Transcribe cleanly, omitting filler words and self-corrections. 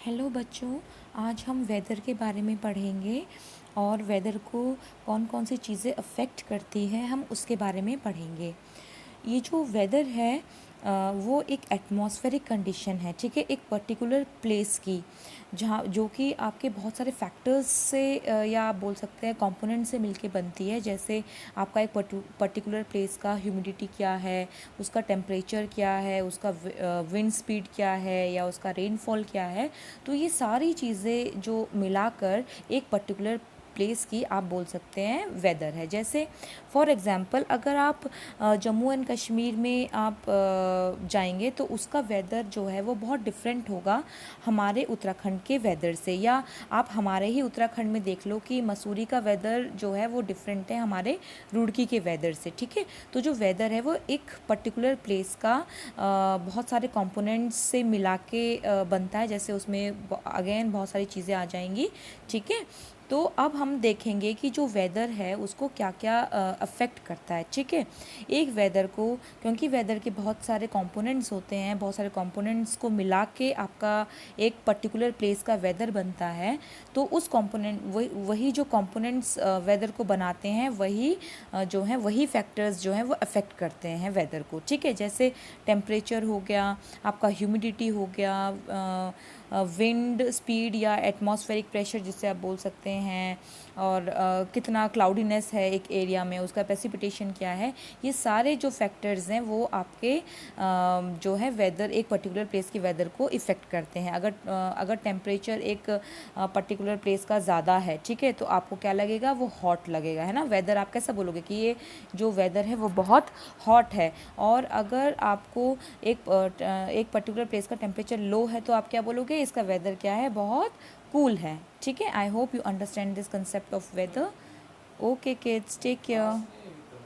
Hello बच्चों, आज हम वेदर के बारे में पढ़ेंगे और वेदर को कौन कौन सी चीज़ें अफ़ेक्ट करती है हम उसके बारे में पढ़ेंगे। ये जो वेदर है वो एक एटमॉस्फेरिक कंडीशन है, ठीक है, एक पर्टिकुलर प्लेस की, जहाँ जो कि आपके बहुत सारे फैक्टर्स से या आप बोल सकते हैं कंपोनेंट से मिलके बनती है। जैसे आपका एक पर्टिकुलर प्लेस का ह्यूमिडिटी क्या है, उसका टेम्परेचर क्या है, उसका विंड स्पीड क्या है या उसका रेनफॉल क्या है। तो ये सारी चीज़ें जो मिलाकर एक पर्टिकुलर प्लेस की आप बोल सकते हैं वेदर है। जैसे फॉर एग्ज़ाम्पल अगर आप जम्मू एंड कश्मीर में आप जाएंगे तो उसका वेदर जो है वो बहुत डिफरेंट होगा हमारे उत्तराखंड के वेदर से। या आप हमारे ही उत्तराखंड में देख लो कि मसूरी का वेदर जो है वो डिफरेंट है हमारे रुड़की के वेदर से, ठीक है। तो जो वेदर है वो एक पर्टिकुलर प्लेस का बहुत सारे कंपोनेंट्स से मिला के बनता है। जैसे उसमें अगेन बहुत सारी चीज़ें आ जाएंगी, ठीक है। तो अब हम देखेंगे कि जो वेदर है उसको क्या क्या अफ़ेक्ट करता है, ठीक है। एक वेदर को, क्योंकि वेदर के बहुत सारे कंपोनेंट्स होते हैं, बहुत सारे कंपोनेंट्स को मिला के आपका एक पर्टिकुलर प्लेस का वेदर बनता है। तो उस कंपोनेंट वही जो कंपोनेंट्स वेदर को बनाते हैं वही जो है वही फैक्टर्स जो हैं वो अफ़ेक्ट करते हैं वेदर को, ठीक है। जैसे टेम्परेचर हो गया, आपका ह्यूमिडिटी हो गया, विंड स्पीड या एटमॉस्फेरिक प्रेशर जिससे आप बोल सकते हैं, और कितना क्लाउडीनेस है एक एरिया में, उसका प्रेसिपिटेशन क्या है। ये सारे जो फैक्टर्स हैं वो आपके जो है वेदर, एक पर्टिकुलर प्लेस की वेदर को इफ़ेक्ट करते हैं। अगर टेम्परेचर एक पर्टिकुलर प्लेस का ज़्यादा है, ठीक है, तो आपको क्या लगेगा, वो हॉट लगेगा, है ना। वेदर आप कैसा बोलोगे कि ये जो वेदर है वो बहुत हॉट है। और अगर आपको एक पर्टिकुलर प्लेस का टेम्परेचर लो है तो आप क्या बोलोगे, इसका वेदर क्या है, बहुत कूल है, ठीक है। I hope you understand this concept of weather. Okay kids, take care.